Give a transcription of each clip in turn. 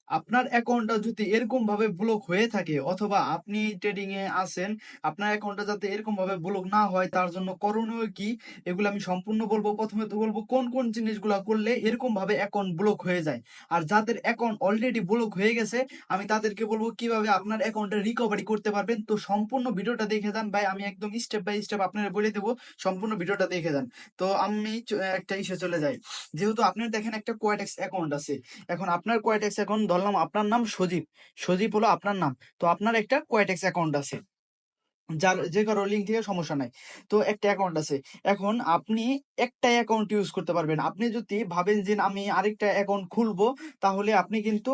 আপনার অ্যাকাউন্টটা যদি এরকম ভাবে ব্লক হয়ে থাকে অথবা আপনি ট্রেডিং এ আছেন, আপনার অ্যাকাউন্টটা যাতে এরকম ভাবে ব্লক না হয় তার জন্য করণীয় কি, এগুলো আমি সম্পূর্ণ বলবো। প্রথমে তো বলবো কোন কোন জিনিসগুলো করলে এরকম ভাবে অ্যাকাউন্ট ব্লক হয়ে যায়। আর যাদের অ্যাকাউন্ট অলরেডি ব্লক হয়ে গেছে আমি তাদেরকে বলবো কিভাবে আপনার অ্যাকাউন্টটা রিকভারি করতে পারবেন। তো সম্পূর্ণ ভিডিওটা দেখে যান ভাই, আমি একদম স্টেপ বাই স্টেপ আপনারা বলে দেবো, সম্পূর্ণ ভিডিওটা দেখে যান। তো আমি একটা ইসে চলে যাই। যেহেতু আপনার দেখেন একটা কোয়াডেক্স অ্যাকাউন্ট আছে, এখন আপনার কোয়াইটেক্স অ্যাকাউন্ট ধরলাম আপনার নাম সজীব, সজীব হলো আপনার নাম, তো আপনার একটা কোয়াইটেক্স অ্যাকাউন্ট আছে, যার যে কারো লিঙ্ক থেকে সমস্যা নাই। তো একটা অ্যাকাউন্ট আছে, এখন আপনি একটা অ্যাকাউন্ট ইউজ করতে পারবেন। আপনি যদি ভাবেন যে আমি আরেকটা অ্যাকাউন্ট খুলবো, তাহলে আপনি কিন্তু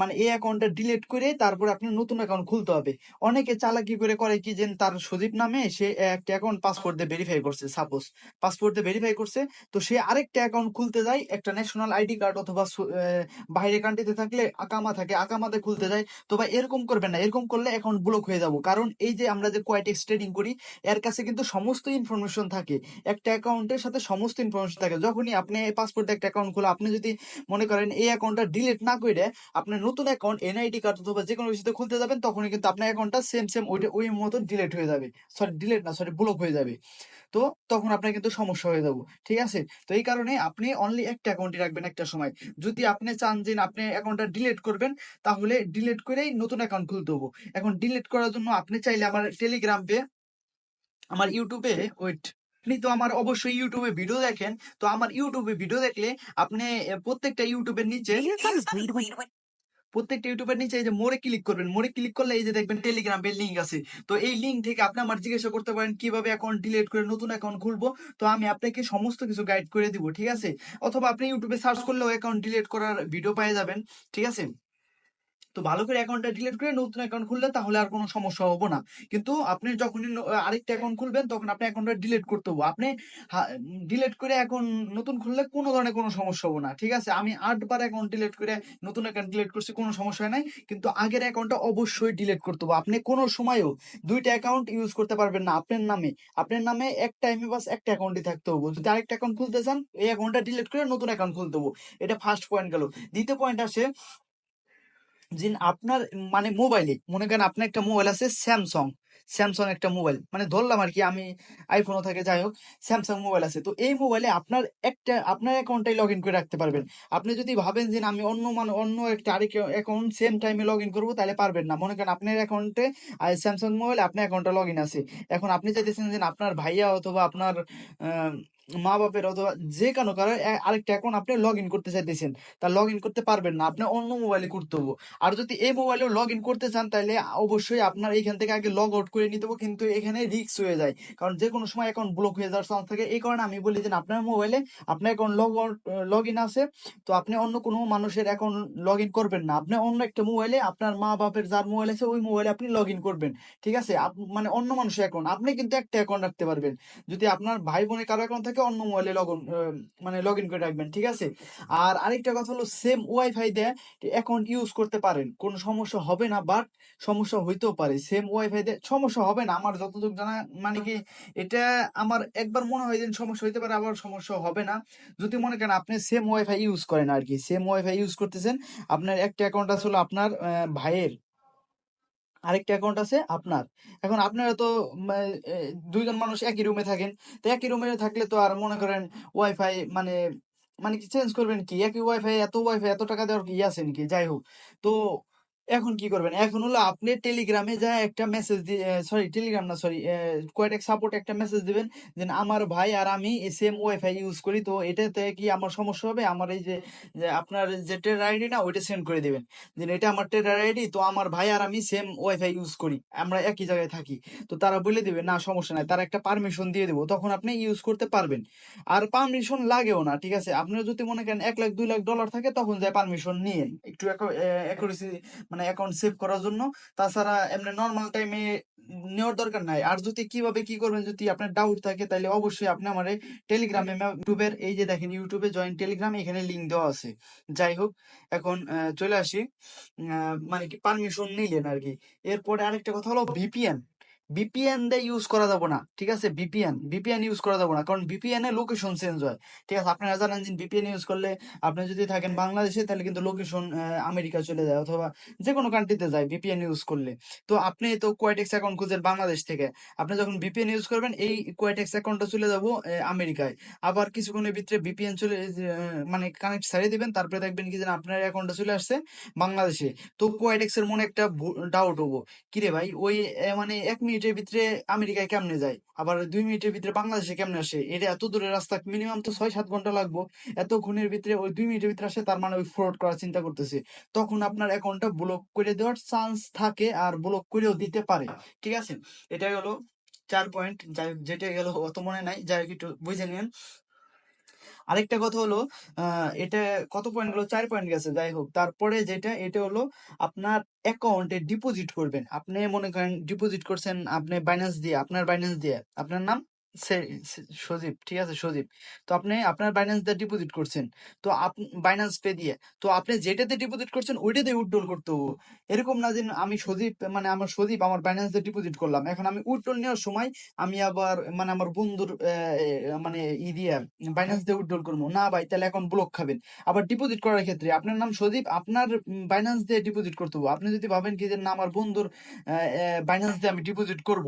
মানে এই অ্যাকাউন্টটা ডিলিট করে তারপরে আপনি নতুন অ্যাকাউন্ট খুলতে হবে। অনেকে চালাকি করে করে কি যে তার সজীব নামে সে একটা অ্যাকাউন্ট পাসপোর্ট দিয়ে ভেরিফাই করছে, সাপোজ পাসপোর্ট দিয়ে ভেরিফাই করছে, তো সে আরেকটা অ্যাকাউন্ট খুলতে যায় একটা ন্যাশনাল আইডি কার্ড অথবা বাইরে কান্ট্রিতে থাকলে আকামা থাকে, আকামাতে খুলতে যায়। তো ভাই এরকম করবেন না, এরকম করলে অ্যাকাউন্ট ব্লক হয়ে যাব। কারণ এই যে আমরা যে কোয়াইটেক্স ট্রেডিং করি, এর কাছে কিন্তু সমস্ত ইনফরমেশন থাকে, একটা অ্যাকাউন্টের সাথে সমস্ত ইনফরমেশন থাকে। যখনই আপনি পাসপোর্ট একটা অ্যাকাউন্ট খোলা, আপনি যদি মনে করেন এই অ্যাকাউন্টটা ডিলিট না করে আপনি নতুন অ্যাকাউন্ট এনআইডি কার্ড অথবা যে কোনো কিছুতে খুলতে যাবেন, তখনই কিন্তু আপনার অ্যাকাউন্টটা সেম সেম ওইটা ওই মতো ডিলিট হয়ে যাবে, সরি ডিলিট না, সরি ব্লক হয়ে যাবে। তো তখন আপনার কিন্তু সমস্যা হয়ে যাবো, ঠিক আছে? তো এই কারণে আপনি অনলি একটা অ্যাকাউন্টই রাখবেন একটা সময়। যদি আপনি চান যে আপনি অ্যাকাউন্টটা ডিলিট করবেন, তাহলে ডিলিট করেই নতুন অ্যাকাউন্ট খুলতে হবো। এখন ডিলিট করার জন্য আপনি চাইলে আমার টেলিগ্রাম পে, আমার ইউটিউবে ওয়েট, আপনি তো আমার অবশ্যই ইউটিউবে ভিডিও দেখেন, তো আমার ইউটিউবে ভিডিও দেখলে আপনি প্রত্যেকটা ইউটিউবের নিচে, প্রত্যেকটা ইউটিউবের নিচে এই যে মোড়ে ক্লিক করবেন, মোড়ে ক্লিক করলে এই যে দেখবেন টেলিগ্রামের লিঙ্ক আছে। তো এই লিঙ্ক থেকে আপনি আমার জিজ্ঞাসা করতে পারেন কিভাবে অ্যাকাউন্ট ডিলিট করে নতুন অ্যাকাউন্ট খুলবো, তো আমি আপনাকে সমস্ত কিছু গাইড করে দিব, ঠিক আছে? অথবা আপনি ইউটিউবে সার্চ করলেও অ্যাকাউন্ট ডিলিট করার ভিডিও পেয়ে যাবেন, ঠিক আছে? তো ভালো করে অ্যাকাউন্টটা ডিলিট করে নতুন অ্যাকাউন্ট খুললে তাহলে আর কোনো সমস্যা হবে না। কিন্তু আপনি যখনই আরেকটা অ্যাকাউন্ট খুলবেন তখন আপনি অ্যাকাউন্টটা ডিলিট করতে হবে। আপনি ডিলিট করে এখন নতুন খুললে কোনো ধরনের কোনো সমস্যা হবে না, ঠিক আছে? আমি 8 বার অ্যাকাউন্ট ডিলিট করে নতুন অ্যাকাউন্ট ডিলিট করছি, কোনো সমস্যা নাই। কিন্তু আগের অ্যাকাউন্টটা অবশ্যই ডিলিট করতে হবে। আপনি কোনো সময়ও দুইটা অ্যাকাউন্ট ইউজ করতে পারবেন না আপনার নামে। আপনার নামে এক টাইমে বাস একটা অ্যাকাউন্টই থাকতে হবে। যদি আরেকটা অ্যাকাউন্ট খুলতে চান, এই অ্যাকাউন্টটা ডিলিট করে নতুন অ্যাকাউন্ট খুলতে হবে। এটা ফার্স্ট পয়েন্ট গেল। দ্বিতীয় পয়েন্ট আসে যে আপনার মানে মোবাইলে মনে করেন আপনার একটা মোবাইল আছে স্যামসং, স্যামসং একটা মোবাইল মানে ধরলাম আর কি, আমি আইফোনও থাকে, যাই হোক স্যামসাং মোবাইল আছে। তো এই মোবাইলে আপনার একটা আপনার অ্যাকাউন্টটাই লগ ইন করে রাখতে পারবেন। আপনি যদি ভাবেন যে আমি অন্য মানে অন্য একটা আরেক অ্যাকাউন্ট সেম টাইমে লগ ইন করবো, তাহলে পারবেন না। মনে করেন আপনার অ্যাকাউন্টে স্যামসাং মোবাইল, আপনার অ্যাকাউন্টটা লগ ইন আছে, এখন আপনি চাইতেছেন যে আপনার ভাইয়া অথবা আপনার আহ, মা বাপের অথবা যে কোনো কারো আরেকটা অ্যাকাউন্ট আপনি লগ ইন করতে চাইতেছেন, তা লগ ইন করতে পারবেন না, আপনি অন্য মোবাইলে করতে হবে। আর যদি এই মোবাইলেও লগ ইন করতে চান, তাহলে অবশ্যই আপনার এখান থেকে আগে লগ আউট করে নিতে হবে, কিন্তু এখানে রিস্ক হয়ে যায়, কারণ যে কোনো সময় অ্যাকাউন্ট ব্লক হয়ে যাওয়ার চান্স থাকে। এই কারণে আমি বলি যে আপনার মোবাইলে আপনার account log out log in আছে, তো আপনি অন্য কোনো মানুষের অ্যাকাউন্ট লগ ইন করবেন না। আপনি অন্য একটা মোবাইলে আপনার মা বাপের যার মোবাইল আছে ওই মোবাইলে আপনি লগ ইন করবেন, ঠিক আছে? মানে অন্য মানুষের অ্যাকাউন্ট, আপনি কিন্তু একটা অ্যাকাউন্ট রাখতে পারবেন। যদি আপনার ভাই বোনের কারো অ্যাকাউন্ট থাকে অন্য মোবাইলে মানে লগ ইন করে রাখবেন, ঠিক আছে? আর আরেকটা কথা হলো সেম ওয়াইফাই দিয়ে অ্যাকাউন্ট ইউজ করতে পারেন, কোনো সমস্যা হবে না। বাট সমস্যা হইতেও পারে, সেম ওয়াইফাই তে সমস্যা হবে না আমার যতটুকু জানা, মানে কি এটা আমার একবার মনে হয় যে সমস্যা হইতে পারে, আবার সমস্যা হবে না। যদি মনে করেন আপনি সেম ওয়াইফাই ইউজ করেন আর কি, সেম ওয়াইফাই ইউজ করতেছেন, আপনার একটা অ্যাকাউন্ট আছে হলো আপনার ভাইয়ের, আরেকটা অ্যাকাউন্ট আছে আপনার। এখন আপনারা তো দুইজন মানুষ একই রুমে থাকেন, তো একই রুমে থাকলে তো আর মনে করেন ওয়াইফাই মানে মানে কি চেঞ্জ করবেন কি, একই ওয়াইফাই এত টাকা দেওয়ার কি আছে নাকি? যাই হোক, তো এখন কি করবেন, এখন হলো আপনি টেলিগ্রামে যা একটা মেসেজ দিয়ে, সরি টেলিগ্রাম না, সরি কোয়েটেক সাপোর্ট একটা মেসেজ দিবেন যে আমার ভাই আর আমি সেম ওয়াইফাই ইউজ করি, তো এটাতে কি আমার সমস্যা হবে? আমার এই যে যে আপনার যে ট্রেডার আইডি না ওইটা সেন্ড করে দিবেন, যে এটা আমার ট্রেডার আইডি, তো আমার ভাই আর আমি সেম ওয়াইফাই ইউজ করি, আমরা একই জায়গায় থাকি। তো তারা বলে দিবে না সমস্যা নাই, তারা একটা পারমিশন দিয়ে দেবো, তখন আপনি ইউজ করতে পারবেন। আর পারমিশন লাগেও না, ঠিক আছে? আপনার যদি মনে করেন 1 লাখ 2 লাখ ডলার থাকে, তখন যায় পারমিশন নিয়ে একটু অ্যাকুরেসি মানে অ্যাকাউন্ট সেভ করার জন্য। তাছাড়া এমনি নর্মাল টাইমে নেওয়ার দরকার নাই। আর যদি কিভাবে কি করবেন যদি আপনার ডাউট থাকে, তাহলে অবশ্যই আপনি আমার টেলিগ্রামে, ইউটিউবের এই যে দেখেন ইউটিউবে জয়েন টেলিগ্রাম, এখানে লিঙ্ক দেওয়া আছে। যাই হোক, এখন চলে আসি মানে কি পারমিশন নিলেন আর কি। এরপরে আরেকটা কথা হলো ভিপিএন। ভিপিএন দিয়ে ইউজ করা যাবে না, ঠিক আছে? ভিপিএন ইউজ করা যাবে না, কারণ ভিপিএন এ লোকেশন চেঞ্জ হয়, ঠিক আছে? আপনারা জানেন যে ভিপিএন ইউজ করলে আপনি যদি থাকেন বাংলাদেশে তাহলে কিন্তু লোকেশন আমেরিকা চলে যায় অথবা যে কোনো কান্ট্রিতে যায় ভিপিএন ইউজ করলে। তো আপনি তো কোয়াইটেক্স অ্যাকাউন্ট খুঁজেন বাংলাদেশ থেকে, আপনি যখন ভিপিএন ইউজ করবেন এই কোয়াইটেক্স অ্যাকাউন্টটা চলে যাবো আমেরিকায়, আবার কিছুক্ষণের ভিতরে ভিপিএন চলে মানে কানেক্ট ছাড়িয়ে দিবেন, তারপরে দেখবেন কি যে আপনার অ্যাকাউন্টটা চলে আসছে বাংলাদেশে। তো কোয়াইটেক্স এর মনে একটা ডাউট হবো, কিরে ভাই ওই মানে 1 মিনিটের ভিতরে আমেরিকায় কেমনে যায়, আবার 2 মিনিটের ভিতরে বাংলাদেশে কেমনে আসে, এটা এত দূরের রাস্তা, মিনিমাম তো 6-7 ঘন্টা লাগবো, এতক্ষণের ভিতরে ওই 2 মিনিটের ভিতরে আসে, তার মানে ওই ফ্রড করার চিন্তা করতেছে। তখন আপনার অ্যাকাউন্টটা ব্লক করে দেওয়ার চান্স থাকে, আর ব্লক করেও দিতে পারে, ঠিক আছে? এটাই হলো 4 পয়েন্ট, যাই যেটা গেল অত মনে নাই, যাই হোক একটু বুঝে নিন। আরেকটা কথা হলো এটা কত পয়েন্ট গেল, 4 পয়েন্ট গেছে, যাই হোক। তারপরে যেটা এটা হলো আপনার অ্যাকাউন্টে ডিপোজিট করবেন, আপনি মনে করেন ডিপোজিট করছেন আপনি বাইন্যান্স দিয়ে, আপনার বাইন্যান্স দিয়ে, আপনার নাম সজীব, ঠিক আছে? সজীব। তো আপনি আপনার বাইন্যান্স দিয়ে ডিপোজিট করছেন, তো বাইন্যান্স পে দিয়ে, তো আপনি যেটাতে ডিপোজিট করছেন ওইটাতে উইথড্রল করতে হবে। এরকম না যে আমি সজীব মানে আমার সজীব আমার বাইন্যান্স দিয়ে ডিপোজিট করলাম, এখন আমি উইথড্রল নেওয়ার সময় আমি আবার মানে আমার বন্ধুর মানে দিয়ে বাইন্যান্স দিয়ে উইথড্রল করবো না ভাই, তাহলে এখন ব্লক খাবেন। আবার ডিপোজিট করার ক্ষেত্রে আপনার নাম সজীব, আপনার বাইন্যান্স দিয়ে ডিপোজিট করতে হবে। আপনি যদি ভাবেন কি যে না আমার বন্ধুর বাইন্যান্স দিয়ে আমি ডিপোজিট করব,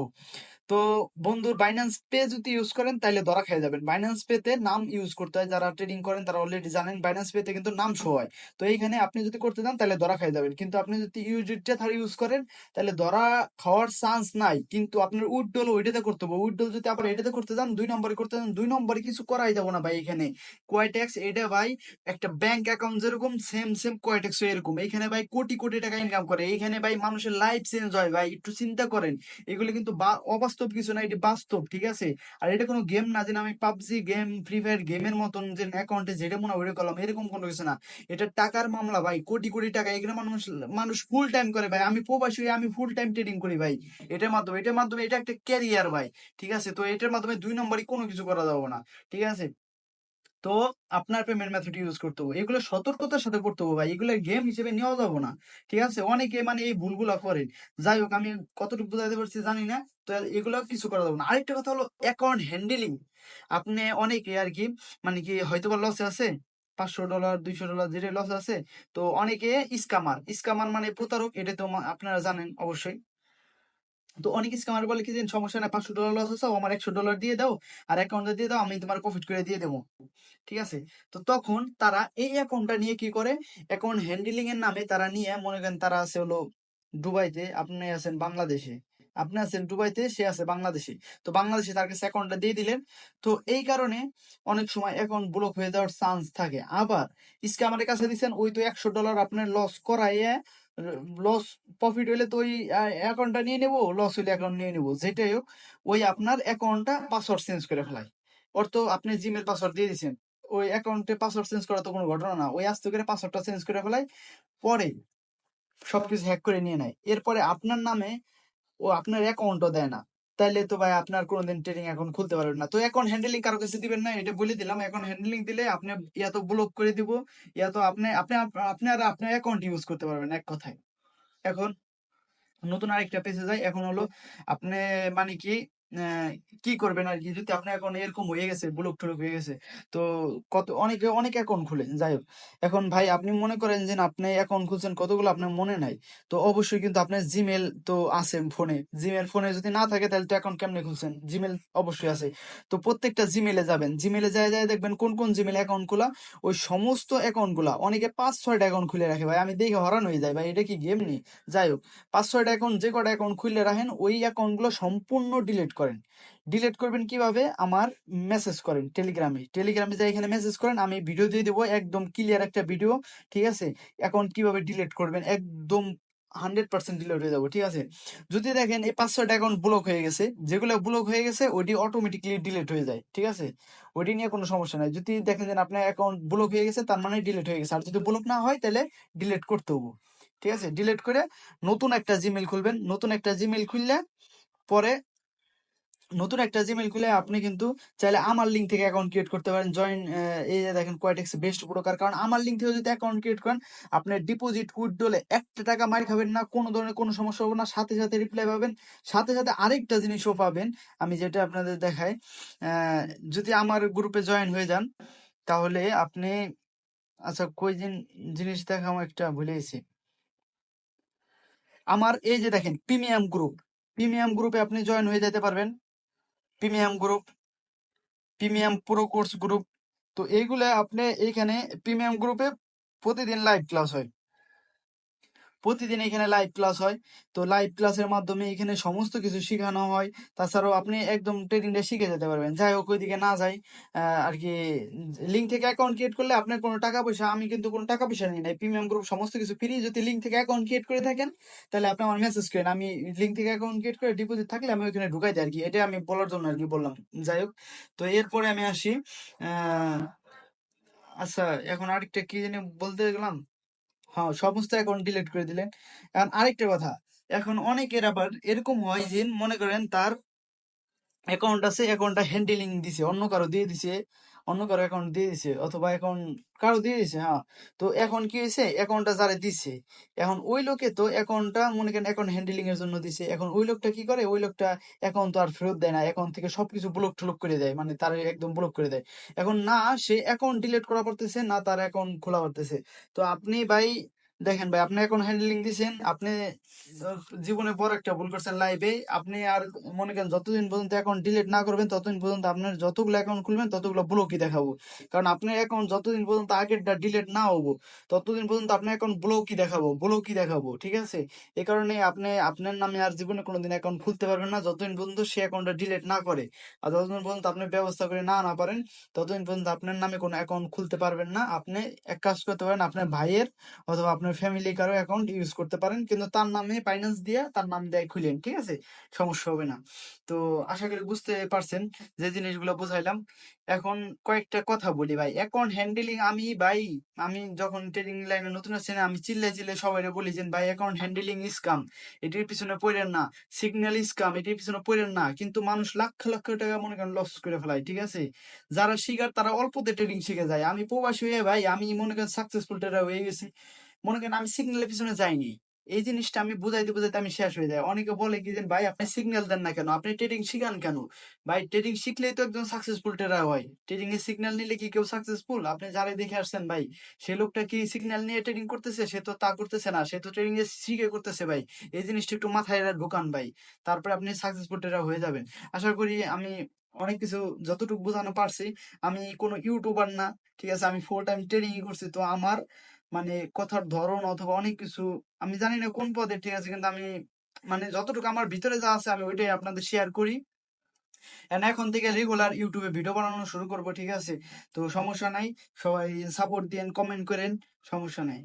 তো বন্ধুর বাইন্যান্স পে যদি ইউজ করেন তাহলে ধরা খেয়ে যাবেন। বাইন্যান্স পেতে নাম ইউজ করতে হয়, যারা ট্রেডিং করেন তারা অলরেডি জানেন বাইন্যান্স পেতে কিন্তু নাম শো হয়। তো এইখানে আপনি যদি করতে চান তাহলে ধরা খেয়ে যাবেন, কিন্তু আপনি যদি ইউজিটটা থার ইউজ করেন তাহলে ধরা খাওয়ার চান্স নাই, কিন্তু আপনার উইথড্রল ওইটাতে করতে হবে। উইথড্রল যদি আপনার এটাতে করতে চান 2 নম্বরে করতে চান, 2 নম্বরে কিছু করাই যাবো না ভাই। এখানে কোয়াইটেক্স এটা ভাই একটা ব্যাংক অ্যাকাউন্ট যেরকম সেম সেম কোয়াইটেক্স এরকম, এখানে ভাই কোটি কোটি টাকা ইনকাম করে, এইখানে ভাই মানুষের লাইফ চেঞ্জ হয় ভাই, একটু চিন্তা করেন। এগুলো কিন্তু অবাস্তব কিছু না, এটা বাস্তব, ঠিক আছে? আর এটা কোনো গেম না যে আমি পাবজি গেম ফ্রি ফায়ার গেমের মতন যে অ্যাকাউন্টে যেটা মনে হয় ওইটা করলাম, এরকম কোনো কিছু না। এটা টাকার মামলা ভাই, কোটি কোটি টাকা এখানে মানুষ মানুষ ফুল টাইম করে ভাই। আমি প্রবাসী হয়ে আমি ফুল টাইম ট্রেডিং করি ভাই এটার মাধ্যমে এটা একটা ক্যারিয়ার ভাই, ঠিক আছে? তো এটার মাধ্যমে 2 নম্বরই কোনো কিছু করা যাবে না, ঠিক আছে? তো আপনার পেমেন্ট মেথড ইউজ করতে হবে, এগুলো সতর্কতার সাথে করতে হবে ভাই, এগুলো গেম হিসেবে নেওয়া যাবে না, ঠিক আছে? অনেকে মানে এই ভুলগুলা করে। যাই হোক, আমি কতটুকু বুঝাতে পারছি জানি না। তো এগুলো কিছু করা যাবে না। আরেকটা কথা হলো অ্যাকাউন্ট হ্যান্ডেলিং। আপনি অনেকে আর কি মানে কি হয়তো বা লসে আছে, $500 $200 যেটা লস আছে, তো অনেকে স্কামার স্কামার মানে প্রতারক, এটা তো আপনারা জানেন অবশ্যই। তো অনেক স্ক্যামার বলে কি যে সমস্যা না, $500 লস হচ্ছে আমার $100 দিয়ে দাও, আর অ্যাকাউন্টে দিয়ে দাও, আমি তোমার প্রফিট করে দিয়ে দেবো, ঠিক আছে? তো তখন তারা এই অ্যাকাউন্টটা নিয়ে কি করে, অ্যাকাউন্ট হ্যান্ডলিং এর নামে তারা নিয়ে মনে করেন তারা আছে হলো দুবাইতে, আপনি আছেন বাংলাদেশে, আপনি আছেন দুবাইতে, সে আছে বাংলাদেশে, তো বাংলাদেশে তার কাছে অ্যাকাউন্টটা দিয়ে দিলেন। তো এই কারণে অনেক সময় অ্যাকাউন্ট ব্লক হয়ে যাওয়ার চান্স থাকে। আবার স্ক্যামারের কাছে দিচ্ছেন ওই তো $100 আপনার লস করাইয়ে, লস প্রফিট হইলে তো ওই অ্যাকাউন্টটা নিয়ে নেবো, লস হইলে অ্যাকাউন্ট নিয়ে নেবো, যেটাই হোক ওই আপনার অ্যাকাউন্টটা পাসওয়ার্ড চেঞ্জ করে ফেলায়। ওর তো আপনি জিমেল পাসওয়ার্ড দিয়ে দিয়েছেন, ওই অ্যাকাউন্টে পাসওয়ার্ড চেঞ্জ করা তো কোনো ঘটনা না, ওই আস্তে করে পাসওয়ার্ডটা চেঞ্জ করে ফেলায়, পরে সবকিছু হ্যাক করে নিয়ে নেয়, এরপরে আপনার নামে ও আপনার অ্যাকাউন্টও দেয় না। তাইলে তো ভাই আপনার কোনোদিন ট্রেডিং অ্যাকাউন্ট খুলতে পারবেন না। তো অ্যাকাউন্ট হ্যান্ডেলিং কারো কাছে দিবেন না, এটা বলে দিলাম। অ্যাকাউন্ট হ্যান্ডেলিং দিলে আপনি ইয়া তো ব্লক করে দিব, ইয়া তো আপনি আপনি আপনি আর আপনার অ্যাকাউন্ট ইউজ করতে পারবেন এক কথায়। এখন নতুন আরেকটা পেজে যাই। এখন হলো আপনি মানে কি কি করবেন আর কি, যদি আপনার এখন এরকম হয়ে গেছে ব্লক টলক হয়ে গেছে, তো কত অনেকে অনেক অ্যাকাউন্ট খুলে, যাই হোক। এখন ভাই আপনি মনে করেন যে আপনি অ্যাকাউন্ট খুলছেন কতগুলো আপনার মনে নাই, তো অবশ্যই কিন্তু আপনার জিমেল তো আছে ফোনে, জিমেল ফোনে যদি না থাকে তাহলে তো অ্যাকাউন্ট কেমনে খুলছেন, জিমেল অবশ্যই আছে। তো প্রত্যেকটা জিমেলে যাবেন, জিমেলে যায় যায় দেখবেন কোন কোন জিমেল অ্যাকাউন্ট খোলা, ওই সমস্ত অ্যাকাউন্ট গুলা, অনেকে 5-6টা অ্যাকাউন্ট খুলে রাখে ভাই, আমি দেখে হরান হয়ে যাই ভাই, এটা কি গেম নেই? যাই হোক, 5-6টা অ্যাকাউন্ট যে কটা অ্যাকাউন্ট খুলে রাখেন ওই অ্যাকাউন্ট গুলো সম্পূর্ণ ডিলিট করেন। ডিলিট করবেন কিভাবে, আমার মেসেজ করেন টেলিগ্রামে, টেলিগ্রামে যাই এখানে মেসেজ করেন, আমি ভিডিও দিয়ে দেবো একদম ক্লিয়ার একটা ভিডিও, ঠিক আছে? অ্যাকাউন্ট কিভাবে ডিলিট করবেন একদম 100% ডিলিট হয়ে যাবো, ঠিক আছে? যদি দেখেন এই 5-6টা অ্যাকাউন্ট ব্লক হয়ে গেছে, যেগুলো ব্লক হয়ে গেছে ওইটি অটোমেটিকলি ডিলিট হয়ে যায়, ঠিক আছে? ওইটি নিয়ে কোনো সমস্যা নাই। যদি দেখেন যে আপনার অ্যাকাউন্ট ব্লক হয়ে গেছে তার মানে ডিলিট হয়ে গেছে, আর যদি ব্লক না হয় তাহলে ডিলিট করতে হবো, ঠিক আছে? ডিলিট করে নতুন একটা জিমেল খুলবেন, নতুন একটা জিমেল খুললে পরে নতুন একটা জিমেইল খুলে আপনি কিন্তু চাইলে আমার লিঙ্ক থেকে অ্যাকাউন্ট ক্রিয়েট করতে পারেন। জয়েন, এই যে দেখেন কোয়াইটেক্স বেস্ট ব্রোকার। কারণ আমার লিঙ্ক থেকে যদি অ্যাকাউন্ট ক্রিয়েট করেন, আপনার ডিপোজিট উইথড্রলে একটা টাকা মাইর খাবেন না, কোনো ধরনের কোনো সমস্যা হবে না, সাথে সাথে রিপ্লাই পাবেন, সাথে সাথে আরেকটা জিনিসও পাবেন আমি যেটা আপনাদের দেখাই। যদি আমার গ্রুপে জয়েন হয়ে যান তাহলে আপনি, আচ্ছা কই জিনিস দেখাবো একটা ভুলে গেছি। আমার এই যে দেখেন প্রিমিয়াম গ্রুপ, প্রিমিয়াম গ্রুপে আপনি জয়েন হয়ে যেতে পারবেন। Premium group, premium pro course group. তো এইগুলা আপনি এইখানে প্রিমিয়াম গ্রুপে প্রতিদিন লাইভ ক্লাস হয়, প্রতিদিন এখানে লাইভ ক্লাস হয়। তো লাইভ ক্লাসের মাধ্যমে এখানে সমস্ত কিছু শেখানো হয়। তাছাড়াও আপনি একদম ট্রেডিংটা শিখে যেতে পারবেন। যাই হোক ওইদিকে না যাই, আর কি, লিঙ্ক থেকে অ্যাকাউন্ট ক্রিয়েট করলে আপনার কোনো টাকা পয়সা, আমি কিন্তু কোনো টাকা পয়সা নিই নাই, প্রিমিয়াম গ্রুপ সমস্ত কিছু ফ্রি। যদি লিঙ্ক থেকে অ্যাকাউন্ট ক্রিয়েট করে থাকেন তাহলে আপনি আমার মেসেজ করেন, আমি লিঙ্ক থেকে অ্যাকাউন্ট ক্রিয়েট করে ডিপোজিট থাকলে আমি ওইখানে ঢুকাই দিই আর কি। এটা আমি বলার জন্য আর কি বললাম। যাই হোক, তো এরপরে আমি আসি। আহ আচ্ছা, এখন আরেকটা কি জানি বলতে গেলাম। হ্যাঁ, সমস্ত অ্যাকাউন্ট ডিলিট করে দিলেন। এখন আরেকটা কথা, এখন অনেকের আবার এরকম হয় যে মনে করেন তার অ্যাকাউন্ট আছে, অ্যাকাউন্টটা হ্যান্ডেলিং দিছে, অন্য কারো দিয়ে দিছে, অন্য কারো অ্যাকাউন্ট দিয়ে দিছে, অথবা অ্যাকাউন্ট কারো দিয়ে দিছে। হ্যাঁ, তো এখন কি হয়েছে, অ্যাকাউন্টটা যারা দিছে, এখন ওই লোকে তো অ্যাকাউন্টটা মনে করেন অ্যাকাউন্ট হ্যান্ডেলিং এর জন্য দিছে। এখন ওই লোকটা কি করে, ওই লোকটা অ্যাকাউন্ট তো আর ফেরত দেয় না, অ্যাকাউন্ট থেকে সবকিছু ব্লক টলক করে দেয়, মানে তার একদম ব্লক করে দেয়। এখন না সে অ্যাকাউন্ট ডিলিট করা পারতেছে, না তার অ্যাকাউন্ট খোলা পারতেছে। তো আপনি ভাই দেখেন ভাই, আপনি অ্যাকাউন্ট হ্যান্ডেলিং দিছেন, আপনি জীবনে বড় একটা ভুল করছেন লাইফে। আপনি আর মনে করেন যতদিন পর্যন্ত অ্যাকাউন্ট ডিলিট না করবেন ততদিন পর্যন্ত আপনার যতগুলো অ্যাকাউন্ট খুলবেন ততগুলো ব্লকই দেখাবো। কারণ আপনার অ্যাকাউন্ট যতদিন পর্যন্ত আগেরটা ডিলিট না হবো ততদিন পর্যন্ত আপনার অ্যাকাউন্ট ব্লকই দেখাবো, ব্লকই দেখাবো, ঠিক আছে? এই কারণে আপনি আপনার নামে আর জীবনে কোনোদিন অ্যাকাউন্ট খুলতে পারবেন না যতদিন পর্যন্ত সে অ্যাকাউন্টটা ডিলিট না করে। আর যতদিন পর্যন্ত আপনি ব্যবস্থা করে না পারেন ততদিন পর্যন্ত আপনার নামে কোনো অ্যাকাউন্ট খুলতে পারবেন না। আপনি এক কাজ করতে পারেন, আপনার ভাইয়ের অথবা আপনার ফ্যামিলি কারো অ্যাকাউন্ট ইউজ করতে পারেন, কিন্তু তার নামে ফাইন্যান্স দিয়ে তার নাম দিয়ে খুলেন, ঠিক আছে? সমস্যা হবে না। তো আশা করি বুঝতে পারছেন যে জিনিসগুলো বুঝাইলাম। এখন কয়েকটা কথা বলি ভাই, অ্যাকাউন্ট হ্যান্ডেলিং আমি ভাই, আমি যখন ট্রেডিং লাইনে নতুন আছি না, আমি চিল্লাই চিল্লাই সবাই বলি যে ভাই অ্যাকাউন্ট হ্যান্ডেলিং স্ক্যাম, এটির পিছনে পড়েন না। সিগন্যাল স্ক্যাম, এটির পিছনে পড়েন না। কিন্তু মানুষ লাখ লাখ টাকা মনে করেন লস করে ফেলায়, ঠিক আছে? যারা শিকার তারা অল্পতে ট্রেডিং শিখে যায়। আমি প্রবাসী হয়ে ভাই আমি মনে করেন সাকসেসফুল ট্রেডার হয়ে গেছি। মনে করেন আমি সিগন্যালের পিছনে যাইনি, এই জিনিসটা আমি বুঝাইতে বুঝাইতে আমি শেষ হয়ে যায়। অনেকে বলে কি যে ভাই আপনি সিগন্যাল দেন না কেন, আপনি ট্রেডিং শিখান কেন? ভাই ট্রেডিং শিখলেই তো একজন সাকসেসফুল ট্রেডার হয়। ট্রেডিং এর সিগন্যাল নিলে কি কেউ সাকসেসফুল? আপনি যারা দেখে আসছেন ভাই, সে লোকটা কি সিগন্যাল নিয়ে ট্রেডিং করতেছে? সে তো তা করতেছে না, সে তো ট্রেডিং এ শিখে করতেছে ভাই। এই জিনিসটা একটু মাথায় ঢোকান ভাই, তারপরে আপনি সাকসেসফুল ট্রেডার হয়ে যাবেন। আশা করি আমি অনেক কিছু যতটুকু বোঝানো পারছি। আমি কোনো ইউটিউবার না, ঠিক আছে? আমি ফুল টাইম ট্রেডিং করছি, তো আমার মানে কথার ধরন অথবা অনেক কিছু আমি জানি না কোন পদে, ঠিক আছে? কিন্তু আমি মানে যতটুকু আমার ভিতরে যা আছে আমি ওইটাই আপনাদের শেয়ার করি। এন্ড এখন থেকে রেগুলার ইউটিউবে ভিডিও বানানো শুরু করব, ঠিক আছে? তো সমস্যা নাই, সবাই সাপোর্ট দিয়েন, কমেন্ট করেন, সমস্যা নাই।